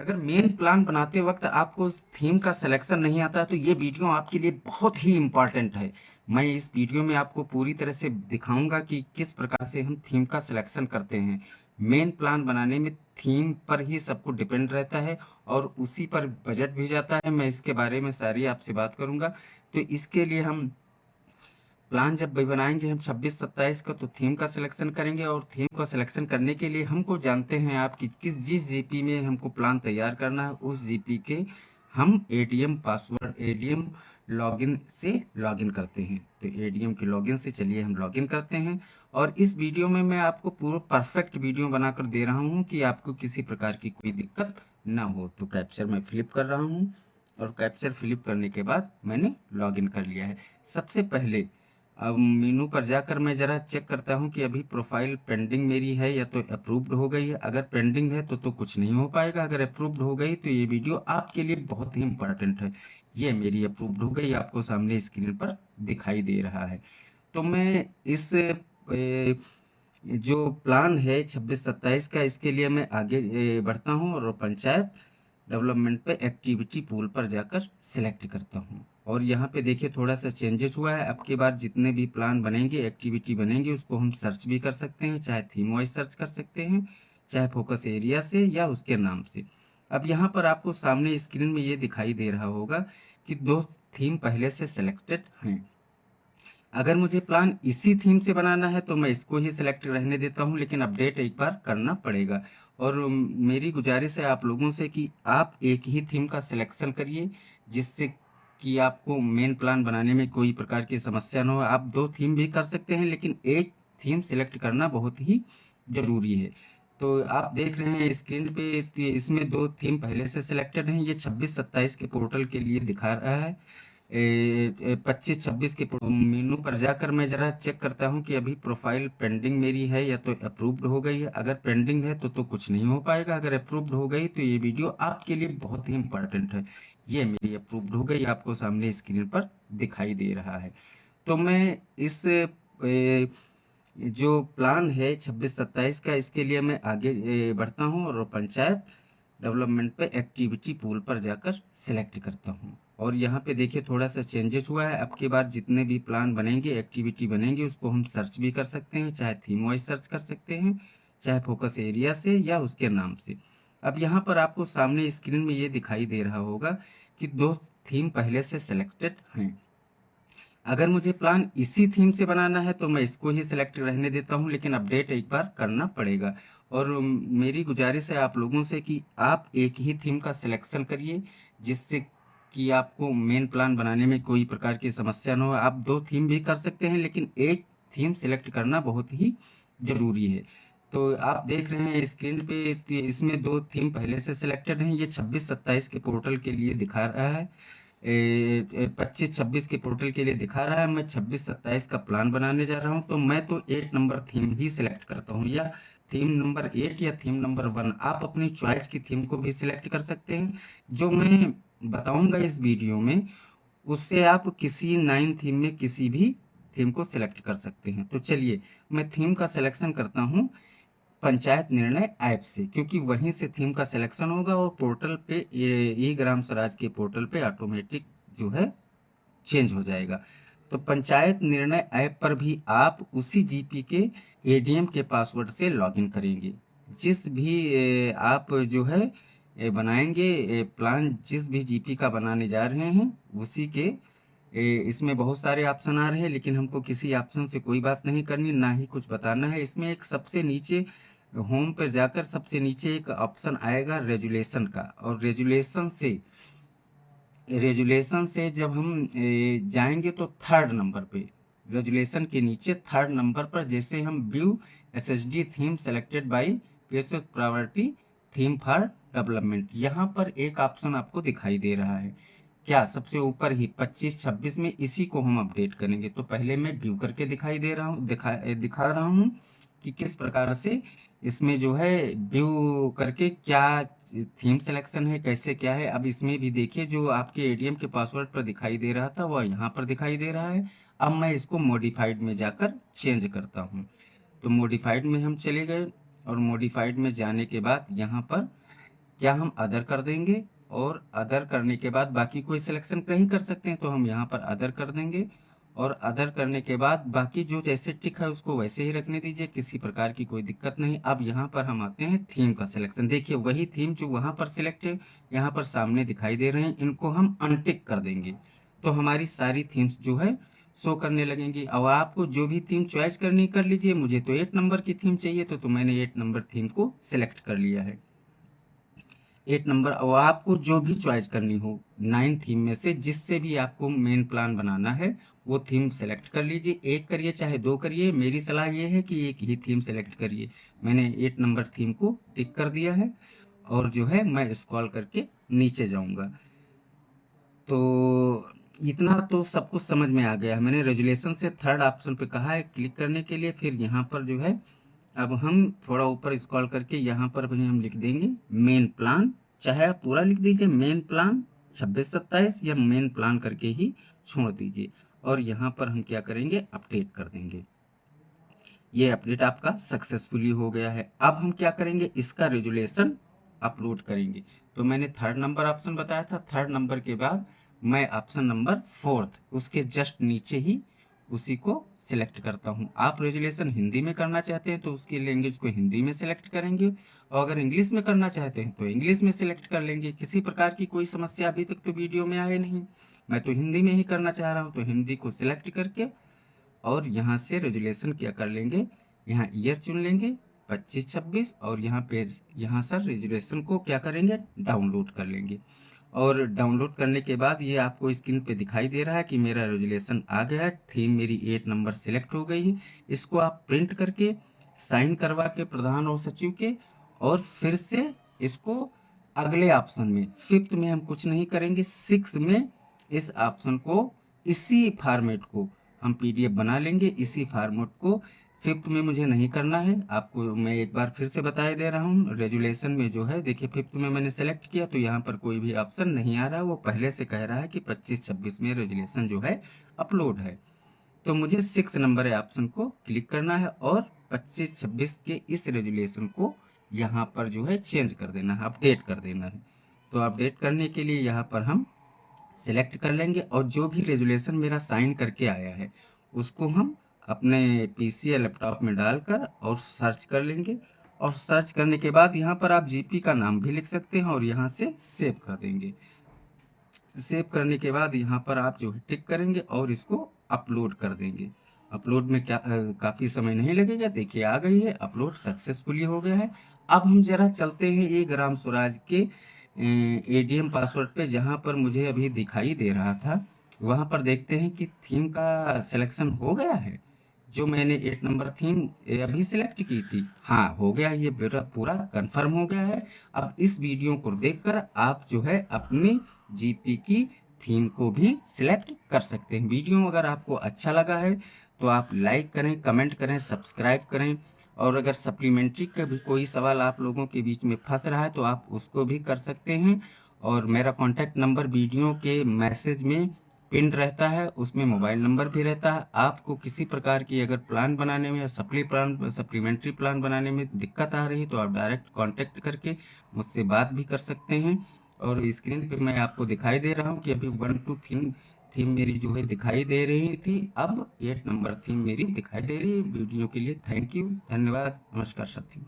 अगर main plan बनाते वक्त आपको थीम का सिलेक्शन नहीं आता तो ये वीडियो आपके लिए बहुत ही इम्पोर्टेंट है। मैं इस वीडियो में आपको पूरी तरह से दिखाऊंगा कि किस प्रकार से हम थीम का सिलेक्शन करते हैं। मेन प्लान बनाने में थीम पर ही सब कुछ डिपेंड रहता है और उसी पर बजट भी जाता है। मैं इसके बारे में सारी आपसे बात करूंगा। तो इसके लिए हम प्लान जब भी बनाएंगे हम 26-27 का तो थीम का सिलेक्शन करेंगे और थीम को सिलेक्शन करने के लिए हमको जानते हैं आप कि जिस जीपी में हमको प्लान तैयार करना है उस जीपी के हम एडीएम पासवर्ड एडीएम लॉगिन से लॉगिन करते हैं। तो एडीएम के लॉगिन से चलिए हम लॉगिन करते हैं। और इस वीडियो में मैं आपको पूरा परफेक्ट वीडियो बनाकर दे रहा हूँ कि आपको किसी प्रकार की कोई दिक्कत ना हो। तो कैप्चर मैं फ्लिप कर रहा हूँ और कैप्चर फ्लिप करने के बाद मैंने लॉगिन कर लिया है। सबसे पहले अब मेनू पर जाकर मैं ज़रा चेक करता हूँ कि अभी प्रोफाइल पेंडिंग मेरी है या तो अप्रूव्ड हो गई है। अगर पेंडिंग है तो कुछ नहीं हो पाएगा। अगर अप्रूव्ड हो गई तो ये वीडियो आपके लिए बहुत ही इम्पोर्टेंट है। ये मेरी अप्रूव्ड हो गई, आपको सामने स्क्रीन पर दिखाई दे रहा है। तो मैं इस जो प्लान है 26-27 का इसके लिए मैं आगे बढ़ता हूँ और पंचायत डेवलपमेंट पे एक्टिविटी पूल पर जाकर सिलेक्ट करता हूँ। और यहाँ पे देखिए थोड़ा सा चेंजेस हुआ है। अब की बार जितने भी प्लान बनेंगे एक्टिविटी बनेंगे उसको हम सर्च भी कर सकते हैं, चाहे थीम वाइज सर्च कर सकते हैं, चाहे फोकस एरिया से या उसके नाम से। अब यहाँ पर आपको सामने स्क्रीन में ये दिखाई दे रहा होगा कि दो थीम पहले से सिलेक्टेड हैं। अगर मुझे प्लान इसी थीम से बनाना है तो मैं इसको ही सिलेक्ट रहने देता हूँ, लेकिन अपडेट एक बार करना पड़ेगा। और मेरी गुजारिश है आप लोगों से कि आप एक ही थीम का सिलेक्शन करिए, जिससे कि आपको मेन प्लान बनाने में कोई प्रकार की समस्या ना हो। आप दो थीम भी कर सकते हैं लेकिन एक थीम सिलेक्ट करना बहुत ही जरूरी है। तो आप देख रहे हैं स्क्रीन पे, तो इसमें दो थीम पहले से सिलेक्टेड हैं। ये 26-27 के पोर्टल के लिए दिखा रहा है। 25-26 के मेनू पर जाकर मैं जरा चेक करता हूँ कि अभी प्रोफाइल पेंडिंग मेरी है या तो अप्रूव्ड हो गई है। अगर पेंडिंग है तो कुछ नहीं हो पाएगा। अगर अप्रूव्ड हो गई तो ये वीडियो आपके लिए बहुत ही इम्पोर्टेंट है। ये मेरी अप्रूव्ड हो गई, आपको सामने स्क्रीन पर दिखाई दे रहा है। तो मैं इस जो प्लान है 26-27 का इसके लिए मैं आगे बढ़ता हूँ और पंचायत डेवलपमेंट पे एक्टिविटी पूल पर जाकर सिलेक्ट करता हूँ। और यहाँ पे देखिए थोड़ा सा चेंजेस हुआ है। अब की बार जितने भी प्लान बनेंगे एक्टिविटी बनेंगे उसको हम सर्च भी कर सकते हैं, चाहे थीम वाइज सर्च कर सकते हैं, चाहे फोकस एरिया से या उसके नाम से। अब यहाँ पर आपको सामने स्क्रीन में ये दिखाई दे रहा होगा कि दो थीम पहले से सिलेक्टेड हैं। अगर मुझे प्लान इसी थीम से बनाना है तो मैं इसको ही सिलेक्ट रहने देता हूँ, लेकिन अपडेट एक बार करना पड़ेगा। और मेरी गुजारिश है आप लोगों से कि आप एक ही थीम का सिलेक्शन करिए, जिससे कि आपको मेन प्लान बनाने में कोई प्रकार की समस्या ना हो। आप दो थीम भी कर सकते हैं लेकिन एक थीम सिलेक्ट करना बहुत ही जरूरी है। तो आप देख रहे हैं स्क्रीन पे, तो इसमें दो थीम पहले से सिलेक्टेड हैं। ये 26-27 के पोर्टल के लिए दिखा रहा है। 25-26 के पोर्टल के लिए दिखा रहा है। मैं 26-27 का प्लान बनाने जा रहा हूँ तो मैं तो 8 नंबर थीम ही सिलेक्ट करता हूँ, या थीम नंबर 8 या थीम नंबर 1। आप अपनी चॉइस की थीम को भी सिलेक्ट कर सकते हैं। जो मैं बताऊंगा इस वीडियो में उससे आप किसी 9 थीम में किसी भी थीम को सिलेक्ट कर सकते हैं। तो चलिए मैं थीम का सिलेक्शन करता हूँ पंचायत निर्णय ऐप से, क्योंकि वहीं से थीम का सिलेक्शन होगा और पोर्टल पे ई ग्राम स्वराज के पोर्टल पे ऑटोमेटिक जो है चेंज हो जाएगा। तो पंचायत निर्णय ऐप पर भी आप उसी जीपी के एडीएम के पासवर्ड से लॉगिन करेंगे। जिस भी आप जो है बनाएंगे प्लान, जिस भी जीपी का बनाने जा रहे हैं उसी के इसमें बहुत सारे ऑप्शन आ रहे हैं, लेकिन हमको किसी ऑप्शन से कोई बात नहीं करनी, ना ही कुछ बताना है। इसमें एक सबसे नीचे होम पर जाकर सबसे नीचे एक ऑप्शन आएगा रेजुलेशन का, और रेजुलेशन से जब हम जाएंगे तो थर्ड नंबर पे, रेजुलेशन के नीचे थर्ड नंबर पर जैसे हम view SSD theme selected bye PSS priority theme for development, यहाँ पर एक ऑप्शन आपको दिखाई दे रहा है क्या, सबसे ऊपर ही 25-26 में इसी को हम अपडेट करेंगे। तो पहले मैं व्यू करके दिखाई दे रहा हूँ दिखा रहा हूँ कि किस प्रकार से इसमें जो है व्यू करके क्या थीम सिलेक्शन है, कैसे क्या है। अब इसमें भी देखिए जो आपके एडीएम के पासवर्ड पर दिखाई दे रहा था वह यहाँ पर दिखाई दे रहा है। अब मैं इसको मॉडिफाइड में जाकर चेंज करता हूँ। तो मॉडिफाइड में हम चले गए और मॉडिफाइड में जाने के बाद यहाँ पर क्या हम अदर कर देंगे और अदर करने के बाद बाकी कोई सिलेक्शन नहीं कर सकते हैं, तो हम यहाँ पर अदर कर देंगे। और अदर करने के बाद बाकी जो जैसे टिक है उसको वैसे ही रखने दीजिए, किसी प्रकार की कोई दिक्कत नहीं। अब यहाँ पर हम आते हैं थीम का सिलेक्शन। देखिए वही थीम जो वहाँ पर सिलेक्ट है यहाँ पर सामने दिखाई दे रहे हैं, इनको हम अनटिक कर देंगे तो हमारी सारी थीम्स जो है शो करने लगेंगी। और आपको जो भी थीम चॉइस करनी कर लीजिए। मुझे तो 8 नंबर की थीम चाहिए तो मैंने 8 नंबर थीम को सिलेक्ट कर लिया है। 8 नंबर, और आपको जो भी चॉइस करनी हो 9 थीम में से जिससे भी आपको मेन प्लान बनाना है वो थीम सेलेक्ट कर लीजिए। एक करिए चाहे 2 करिए, मेरी सलाह ये है कि एक ही थीम सेलेक्ट करिए। मैंने 8 नंबर थीम को टिक कर दिया है और जो है मैं स्क्रॉल करके नीचे जाऊंगा। तो इतना तो सब कुछ समझ में आ गया है। मैंने रेजुलेशन से थर्ड ऑप्शन पे कहा है क्लिक करने के लिए। फिर यहाँ पर जो है अब हम थोड़ा ऊपर स्क्रॉल करके यहाँ पर भी हम लिख देंगे मेन प्लान। चाहे आप पूरा लिख दीजिए मेन प्लान 26-27 या मेन प्लान करके ही छोड़ दीजिए। और यहाँ पर हम क्या करेंगे अपडेट कर देंगे। ये अपडेट आपका सक्सेसफुली हो गया है। अब हम क्या करेंगे इसका रेजुलेशन अपलोड करेंगे। तो मैंने थर्ड नंबर ऑप्शन बताया था, थर्ड नंबर के बाद मैं ऑप्शन नंबर फोर्थ उसके जस्ट नीचे ही उसी को सिलेक्ट करता हूँ। आप रेजुलेशन हिंदी में करना चाहते हैं तो उसकी लैंग्वेज को हिंदी में सिलेक्ट करेंगे, और अगर इंग्लिश में करना चाहते हैं तो इंग्लिश में सिलेक्ट कर लेंगे। किसी प्रकार की कोई समस्या अभी तक तो वीडियो में आए नहीं। मैं तो हिंदी में ही करना चाह रहा हूँ तो हिंदी को सिलेक्ट करके और यहाँ से रेजुलेशन क्या कर लेंगे, यहाँ ईयर चुन लेंगे 25-26 और यहाँ पे यहाँ सर रेजुलेशन को क्या करेंगे डाउनलोड कर लेंगे। और डाउनलोड करने के बाद ये आपको स्क्रीन पे दिखाई दे रहा है कि मेरा रेजुलेशन आ गया है, थीम मेरी 8 नंबर सेलेक्ट हो गई है। इसको आप प्रिंट करके साइन करवा के प्रधान और सचिव के, और फिर से इसको अगले ऑप्शन में फिफ्थ में हम कुछ नहीं करेंगे, 6 में इस ऑप्शन को इसी फॉर्मेट को हम पीडीएफ बना लेंगे। इसी फॉर्मेट को फिफ्थ में मुझे नहीं करना है। आपको मैं एक बार फिर से बताए दे रहा हूँ। रेजुलेशन में जो है देखिए फिफ्थ में मैंने सेलेक्ट किया तो यहाँ पर कोई भी ऑप्शन नहीं आ रहा है, वो पहले से कह रहा है कि 25-26 में रेजुलेशन जो है अपलोड है। तो मुझे 6 नंबर ऑप्शन को क्लिक करना है और 25-26 के इस रेजुलेशन को यहाँ पर जो है चेंज कर देना है, अपडेट कर देना है। तो अपडेट करने के लिए यहाँ पर हम सिलेक्ट कर लेंगे और जो भी रेजुलेशन मेरा साइन करके आया है उसको हम अपने पीसी या लैपटॉप में डालकर और सर्च कर लेंगे। और सर्च करने के बाद यहाँ पर आप जीपी का नाम भी लिख सकते हैं और यहाँ से सेव कर देंगे। सेव करने के बाद यहाँ पर आप जो है टिक करेंगे और इसको अपलोड कर देंगे। अपलोड में क्या काफ़ी समय नहीं लगेगा। देखिए आ गई है, अपलोड सक्सेसफुली हो गया है। अब हम जरा चलते हैं ये ग्राम स्वराज के एडीएम पासवर्ड पे, जहाँ पर मुझे अभी दिखाई दे रहा था वहाँ पर देखते हैं कि थीम का सिलेक्शन हो गया है। जो मैंने 8 नंबर थीम अभी सिलेक्ट की थी, हाँ हो गया, ये पूरा पूरा कंफर्म हो गया है। अब इस वीडियो को देखकर आप जो है अपनी जीपी की थीम को भी सिलेक्ट कर सकते हैं। वीडियो अगर आपको अच्छा लगा है तो आप लाइक करें, कमेंट करें, सब्सक्राइब करें। और अगर सप्लीमेंट्री का भी कोई सवाल आप लोगों के बीच में फंस रहा है तो आप उसको भी कर सकते हैं। और मेरा कॉन्टैक्ट नंबर वीडियो के मैसेज में पिन रहता है, उसमें मोबाइल नंबर भी रहता है। आपको किसी प्रकार की अगर प्लान बनाने में या सप्लीमेंट्री प्लान बनाने में दिक्कत आ रही है तो आप डायरेक्ट कांटेक्ट करके मुझसे बात भी कर सकते हैं। और स्क्रीन पे मैं आपको दिखाई दे रहा हूँ कि अभी 1-2 थीम मेरी जो है दिखाई दे रही थी, अब 8 नंबर थीम मेरी दिखाई दे रही है। वीडियो के लिए थैंक यू, धन्यवाद, नमस्कार साथी।